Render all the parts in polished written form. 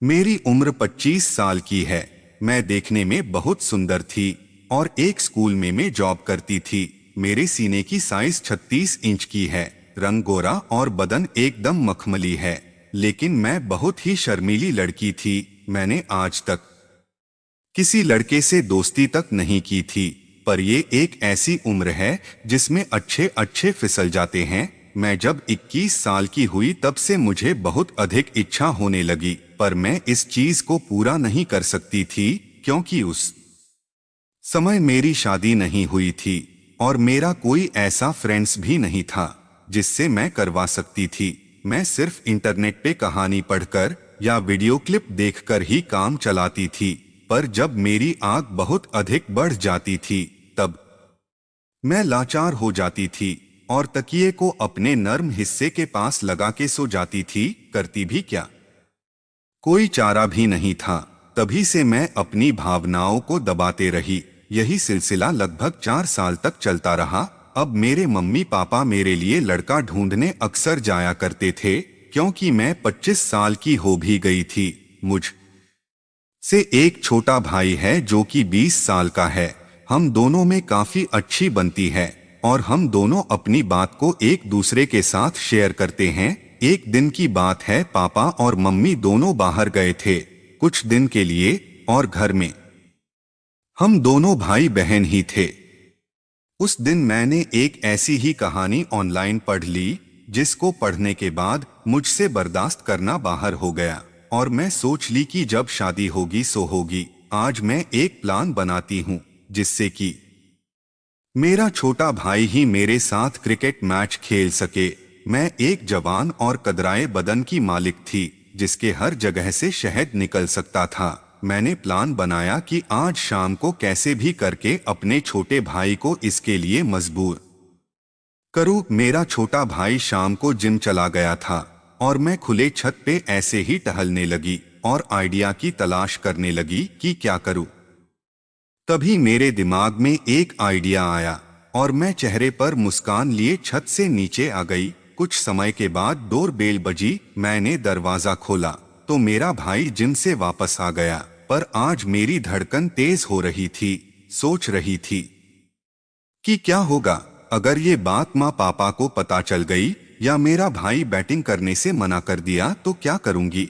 मेरी उम्र 25 साल की है। मैं देखने में बहुत सुंदर थी और एक स्कूल में मैं जॉब करती थी। मेरे सीने की साइज 36 इंच की है। रंग गोरा और बदन एकदम मखमली है। लेकिन मैं बहुत ही शर्मीली लड़की थी। मैंने आज तक किसी लड़के से दोस्ती तक नहीं की थी। पर ये एक ऐसी उम्र है जिसमें अच्छे अच्छे फिसल जाते हैं। मैं जब 21 साल की हुई तब से मुझे बहुत अधिक इच्छा होने लगी, पर मैं इस चीज को पूरा नहीं कर सकती थी क्योंकि उस समय मेरी शादी नहीं हुई थी और मेरा कोई ऐसा फ्रेंड्स भी नहीं था जिससे मैं करवा सकती थी। मैं सिर्फ इंटरनेट पे कहानी पढ़कर या वीडियो क्लिप देखकर ही काम चलाती थी। पर जब मेरी आग बहुत अधिक बढ़ जाती थी तब मैं लाचार हो जाती थी और तकिए को अपने नर्म हिस्से के पास लगा के सो जाती थी। करती भी क्या, कोई चारा भी नहीं था। तभी से मैं अपनी भावनाओं को दबाते रही। यही सिलसिला लगभग 4 साल तक चलता रहा। अब मेरे मम्मी पापा मेरे लिए लड़का ढूंढने अक्सर जाया करते थे क्योंकि मैं 25 साल की हो भी गई थी। मुझ से एक छोटा भाई है जो कि 20 साल का है। हम दोनों में काफी अच्छी बनती है और हम दोनों अपनी बात को एक दूसरे के साथ शेयर करते हैं। एक दिन की बात है, पापा और मम्मी दोनों बाहर गए थे कुछ दिन के लिए और घर में हम दोनों भाई बहन ही थे। उस दिन मैंने एक ऐसी ही कहानी ऑनलाइन पढ़ ली जिसको पढ़ने के बाद मुझसे बर्दाश्त करना बाहर हो गया और मैं सोच ली कि जब शादी होगी सो होगी। आज मैं एक प्लान बनाती हूँ जिससे कि मेरा छोटा भाई ही मेरे साथ क्रिकेट मैच खेल सके। मैं एक जवान और कदराए बदन की मालिक थी जिसके हर जगह से शहद निकल सकता था। मैंने प्लान बनाया कि आज शाम को कैसे भी करके अपने छोटे भाई को इसके लिए मजबूर करूं। मेरा छोटा भाई शाम को जिम चला गया था और मैं खुले छत पे ऐसे ही टहलने लगी और आइडिया की तलाश करने लगी कि क्या करूं। तभी मेरे दिमाग में एक आइडिया आया और मैं चेहरे पर मुस्कान लिए छत से नीचे आ गई। कुछ समय के बाद डोर बेल बजी। मैंने दरवाजा खोला तो मेरा भाई जिम से वापस आ गया। पर आज मेरी धड़कन तेज हो रही थी। सोच रही थी कि क्या होगा अगर ये बात माँ पापा को पता चल गई या मेरा भाई बैटिंग करने से मना कर दिया तो क्या करूंगी।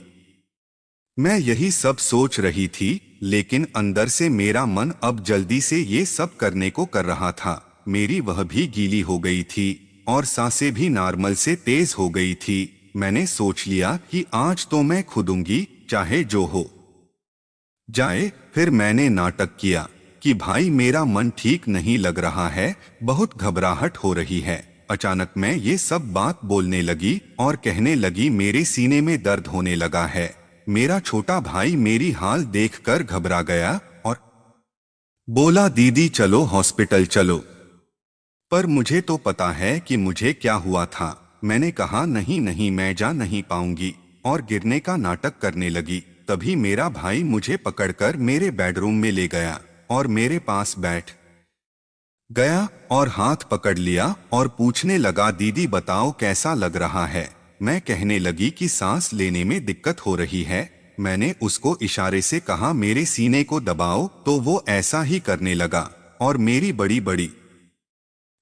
मैं यही सब सोच रही थी, लेकिन अंदर से मेरा मन अब जल्दी से ये सब करने को कर रहा था। मेरी वह भी गीली हो गई थी और सांसें भी नॉर्मल से तेज हो गई थी। मैंने सोच लिया कि आज तो मैं खुदूंगी चाहे जो हो जाए। फिर मैंने नाटक किया कि भाई मेरा मन ठीक नहीं लग रहा है, बहुत घबराहट हो रही है। अचानक मैं ये सब बात बोलने लगी और कहने लगी मेरे सीने में दर्द होने लगा है। मेरा छोटा भाई मेरी हाल देखकर घबरा गया और बोला दीदी चलो हॉस्पिटल चलो। पर मुझे तो पता है कि मुझे क्या हुआ था। मैंने कहा नहीं नहीं मैं जा नहीं पाऊंगी और गिरने का नाटक करने लगी। तभी मेरा भाई मुझे पकड़कर मेरे बेडरूम में ले गया और मेरे पास बैठ गया और हाथ पकड़ लिया और पूछने लगा दीदी बताओ कैसा लग रहा है। मैं कहने लगी कि सांस लेने में दिक्कत हो रही है। मैंने उसको इशारे से कहा मेरे सीने को दबाओ तो वो ऐसा ही करने लगा और मेरी बड़ी बड़ी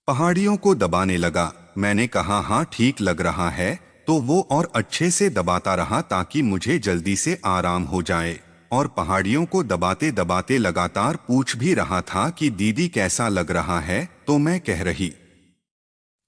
पहाड़ियों को दबाने लगा। मैंने कहा हाँ ठीक लग रहा है तो वो और अच्छे से दबाता रहा ताकि मुझे जल्दी से आराम हो जाए और पहाड़ियों को दबाते दबाते लगातार पूछ भी रहा था कि दीदी कैसा लग रहा है। तो मैं कह रही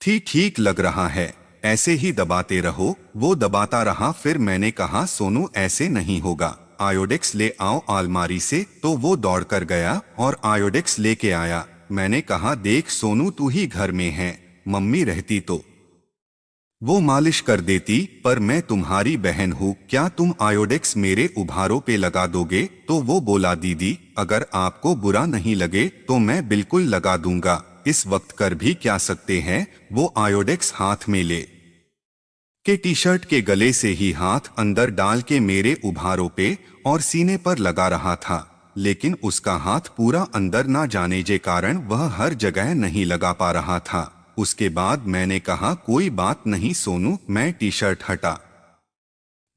थी ठीक लग रहा है, ऐसे ही दबाते रहो। वो दबाता रहा। फिर मैंने कहा सोनू ऐसे नहीं होगा, आयोडेक्स ले आओ अलमारी से। तो वो दौड़कर गया और आयोडेक्स लेके आया। मैंने कहा देख सोनू तू ही घर में है, मम्मी रहती तो वो मालिश कर देती, पर मैं तुम्हारी बहन हूँ, क्या तुम आयोडेक्स मेरे उभारों पे लगा दोगे। तो वो बोला दीदी अगर आपको बुरा नहीं लगे तो मैं बिल्कुल लगा दूंगा, इस वक्त कर भी क्या सकते हैं। वो आयोडेक्स हाथ में ले के टी शर्ट के गले से ही हाथ अंदर डाल के मेरे उभारों पे और सीने पर लगा रहा था, लेकिन उसका हाथ पूरा अंदर ना जाने के कारण वह हर जगह नहीं लगा पा रहा था। उसके बाद मैंने कहा कोई बात नहीं सोनू। मैं टी शर्ट हटा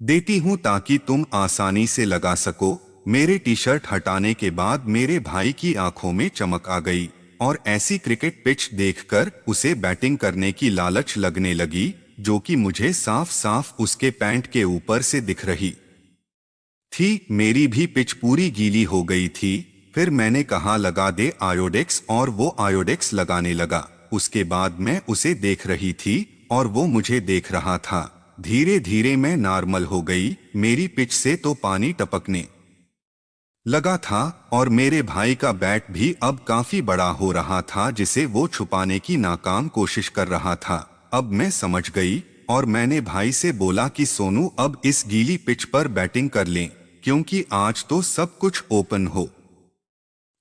देती हूँ ताकि तुम आसानी से लगा सको। मेरे टी शर्ट हटाने के बाद मेरे भाई की आंखों में चमक आ गई और ऐसी क्रिकेट पिच देखकर उसे बैटिंग करने की लालच लगने लगी, जो कि मुझे साफ साफ उसके पैंट के ऊपर से दिख रही थी। मेरी भी पिच पूरी गीली हो गई थी। फिर मैंने कहा लगा दे आयोडेक्स, और वो आयोडेक्स लगाने लगा। उसके बाद मैं उसे देख रही थी और वो मुझे देख रहा था। धीरे धीरे मैं नॉर्मल हो गई। मेरी पिच से तो पानी टपकने लगा था और मेरे भाई का बैट भी अब काफी बड़ा हो रहा था, जिसे वो छुपाने की नाकाम कोशिश कर रहा था। अब मैं समझ गई और मैंने भाई से बोला कि सोनू अब इस गीली पिच पर बैटिंग कर लें, क्योंकि आज तो सब कुछ ओपन हो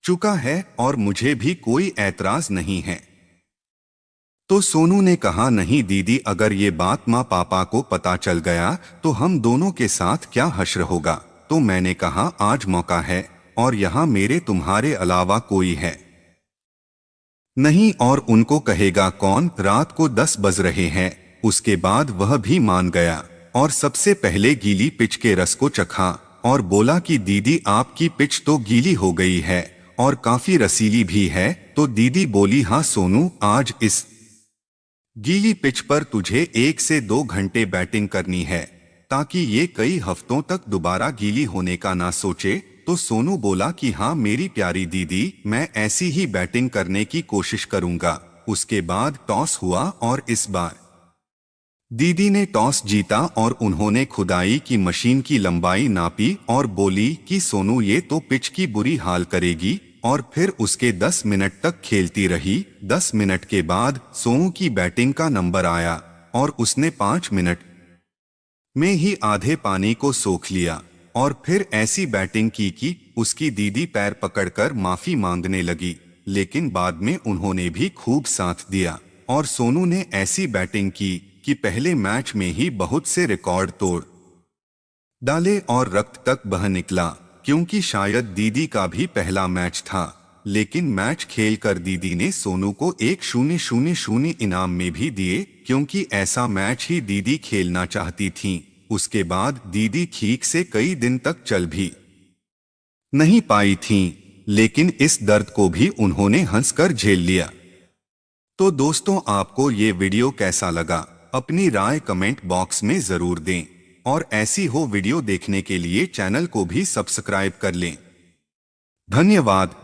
चुका है और मुझे भी कोई ऐतराज नहीं है। तो सोनू ने कहा नहीं दीदी, अगर ये बात माँ पापा को पता चल गया तो हम दोनों के साथ क्या हश्र होगा। तो मैंने कहा आज मौका है और यहाँ मेरे तुम्हारे अलावा कोई है नहीं, और उनको कहेगा कौन। रात को 10 बज रहे हैं। उसके बाद वह भी मान गया और सबसे पहले गीली पिच के रस को चखा और बोला कि दीदी आपकी पिच तो गीली हो गई है और काफी रसीली भी है। तो दीदी बोली हाँ सोनू, आज इस गीली पिच पर तुझे 1 से 2 घंटे बैटिंग करनी है, ताकि ये कई हफ्तों तक दोबारा गीली होने का ना सोचे। तो सोनू बोला कि हाँ मेरी प्यारी दीदी, मैं ऐसी ही बैटिंग करने की कोशिश करूंगा। उसके बाद टॉस हुआ और इस बार दीदी ने टॉस जीता और उन्होंने खुदाई की मशीन की लंबाई नापी और बोली कि सोनू ये तो पिच की बुरी हाल करेगी, और फिर उसके 10 मिनट तक खेलती रही। 10 मिनट के बाद सोनू की बैटिंग का नंबर आया और उसने 5 मिनट में ही आधे पानी को सोख लिया और फिर ऐसी बैटिंग की कि उसकी दीदी पैर पकड़कर माफी मांगने लगी। लेकिन बाद में उन्होंने भी खूब साथ दिया और सोनू ने ऐसी बैटिंग की कि पहले मैच में ही बहुत से रिकॉर्ड तोड़ डाले और रक्त तक बह निकला, क्योंकि शायद दीदी का भी पहला मैच था। लेकिन मैच खेलकर दीदी ने सोनू को 1-0-0-0 इनाम में भी दिए, क्योंकि ऐसा मैच ही दीदी खेलना चाहती थीं। उसके बाद दीदी ठीक से कई दिन तक चल भी नहीं पाई थीं, लेकिन इस दर्द को भी उन्होंने हंसकर झेल लिया। तो दोस्तों, आपको ये वीडियो कैसा लगा? अपनी राय कमेंट बॉक्स में जरूर दें और ऐसी हो वीडियो देखने के लिए चैनल को भी सब्सक्राइब कर लें। धन्यवाद।